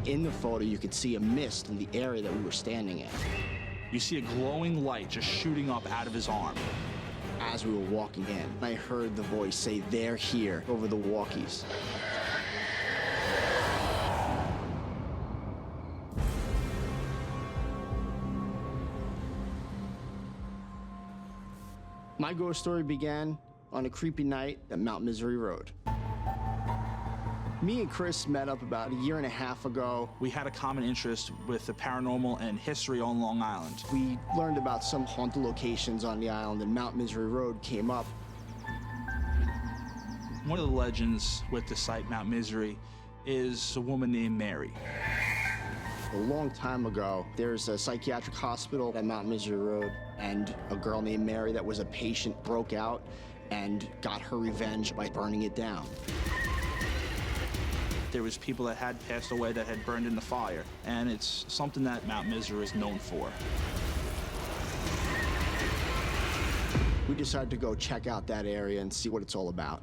In the photo, you could see a mist in the area that we were standing in. You see a glowing light just shooting up out of his arm. As we were walking in, I heard the voice say, "They're here," over the walkies. My ghost story began on a creepy night at Mount Misery Road. Me and Chris met up about a year and a half ago. We had a common interest with the paranormal and history on Long Island. We learned about some haunted locations on the island, and Mount Misery Road came up. One of the legends with the site Mount Misery is a woman named Mary. A long time ago, there's a psychiatric hospital at Mount Misery Road, and a girl named Mary that was a patient broke out and got her revenge by burning it down. There was people that had passed away that had burned in the fire, and it's something that Mount Misery is known for. We decided to go check out that area and see what it's all about.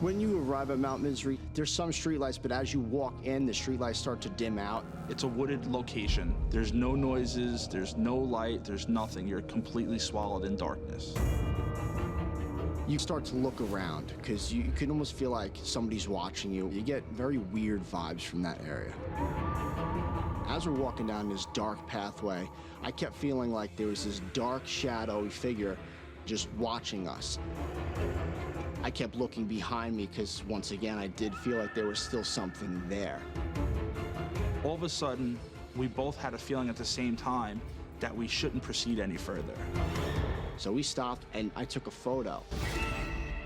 When you arrive at Mount Misery, there's some streetlights, but as you walk in, the streetlights start to dim out. It's a wooded location. There's no noises, there's no light, there's nothing. You're completely swallowed in darkness. You start to look around because you can almost feel like somebody's watching you. You get very weird vibes from that area. As we're walking down this dark pathway, I kept feeling like there was this dark, shadowy figure just watching us. I kept looking behind me because, once again, I did feel like there was still something there. All of a sudden, we both had a feeling at the same time that we shouldn't proceed any further. So we stopped and I took a photo.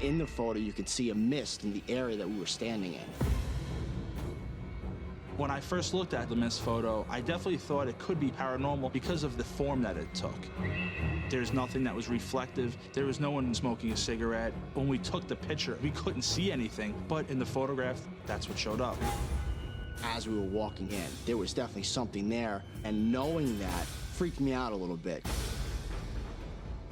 In the photo, you could see a mist in the area that we were standing in. When I first looked at the mist photo, I definitely thought it could be paranormal because of the form that it took. There's nothing that was reflective. There was no one smoking a cigarette. When we took the picture, we couldn't see anything, but in the photograph, that's what showed up. As we were walking in, there was definitely something there, and knowing that freaked me out a little bit.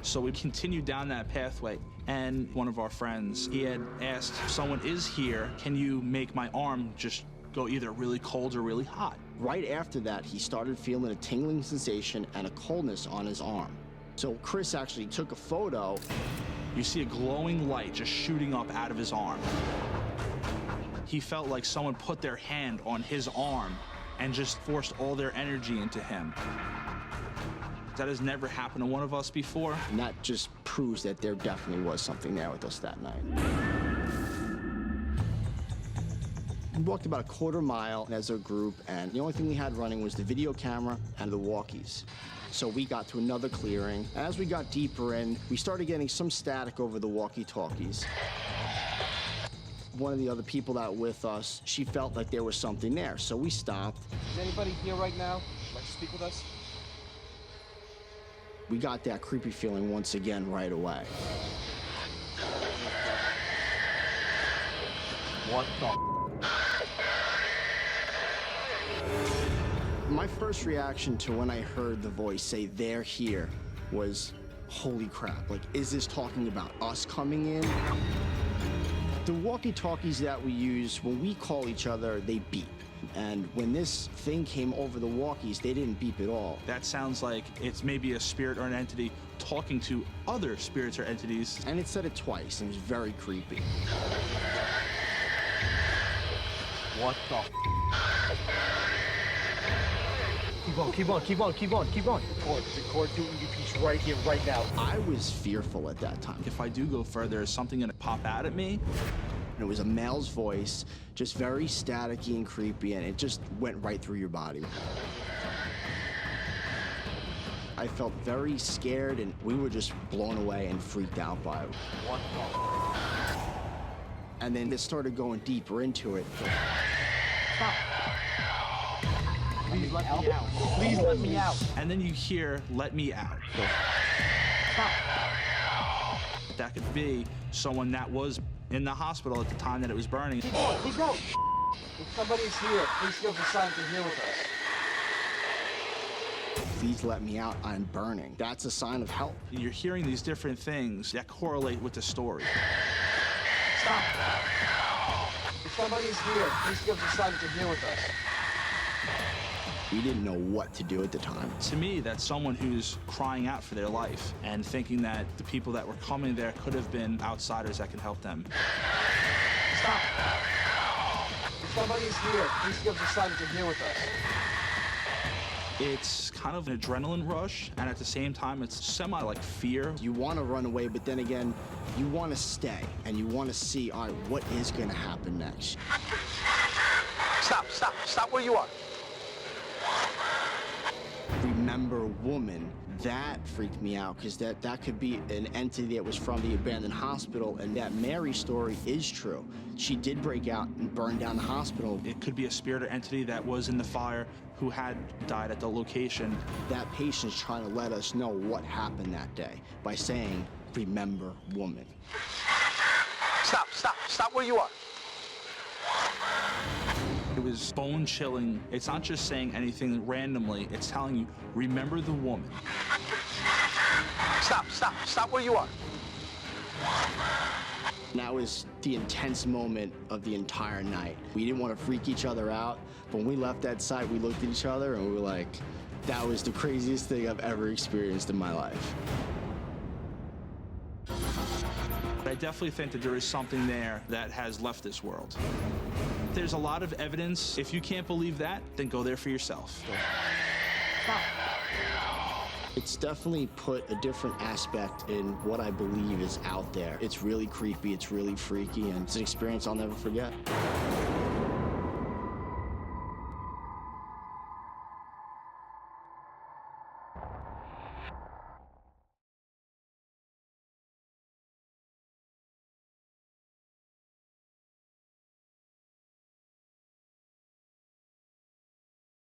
So we continued down that pathway, and one of our friends, he had asked, "Someone is here, can you make my arm just go either really cold or really hot?" Right after that, he started feeling a tingling sensation and a coldness on his arm. So Chris actually took a photo. You see a glowing light just shooting up out of his arm. He felt like someone put their hand on his arm and just forced all their energy into him. That has never happened to one of us before. And that just proves that there definitely was something there with us that night. We walked about a quarter mile as a group, and the only thing we had running was the video camera and the walkies. So we got to another clearing. As we got deeper in, we started getting some static over the walkie-talkies. One of the other people that were with us, she felt like there was something there, so we stopped. Is anybody here right now? Like to speak with us? We got that creepy feeling once again right away. What the? My first reaction to when I heard the voice say, "They're here," was, holy crap, like, is this talking about us coming in? The walkie-talkies that we use, when we call each other, they beep. And when this thing came over the walkies, they didn't beep at all. That sounds like it's maybe a spirit or an entity talking to other spirits or entities. And it said it twice, and it was very creepy. What the? Keep on. Record doing your piece right here, right now. I was fearful at that time. If I do go further, is something gonna pop out at me? And it was a male's voice, just very staticky and creepy, and it just went right through your body. I felt very scared, and we were just blown away and freaked out by it. What the? And then it started going deeper into it. Stop. Please let me out. Please let me out. And then you hear, "Let me out." Stop. That could be someone that was in the hospital at the time that it was burning. Keep going. If somebody's here, please give us a sign to here with us. Please let me out, I'm burning. That's a sign of help. You're hearing these different things that correlate with the story. Stop. It's Somebody's here. Please give us a sign that you're here with us. We didn't know what to do at the time. To me, that's someone who's crying out for their life and thinking that the people that were coming there could have been outsiders that can help them. Stop. Somebody's here. Please give us a sign that you're here with us. It's kind of an adrenaline rush, and at the same time, it's semi like fear. You want to run away, but then again, you want to stay and you want to see, all right, what is going to happen next? Stop where you are. Remember woman, that freaked me out because that could be an entity that was from the abandoned hospital, and that Mary story is true. She did break out and burn down the hospital. It could be a spirit or entity that was in the fire who had died at the location. That patient's trying to let us know what happened that day by saying, remember woman. Stop where you are. It was bone chilling. It's not just saying anything randomly, it's telling you, remember the woman. Stop where you are. And that was the intense moment of the entire night. We didn't want to freak each other out, but when we left that site, we looked at each other and we were like, that was the craziest thing I've ever experienced in my life. I definitely think that there is something there that has left this world. There's a lot of evidence. If you can't believe that, then go there for yourself. It's definitely put a different aspect in what I believe is out there. It's really creepy, it's really freaky, and it's an experience I'll never forget.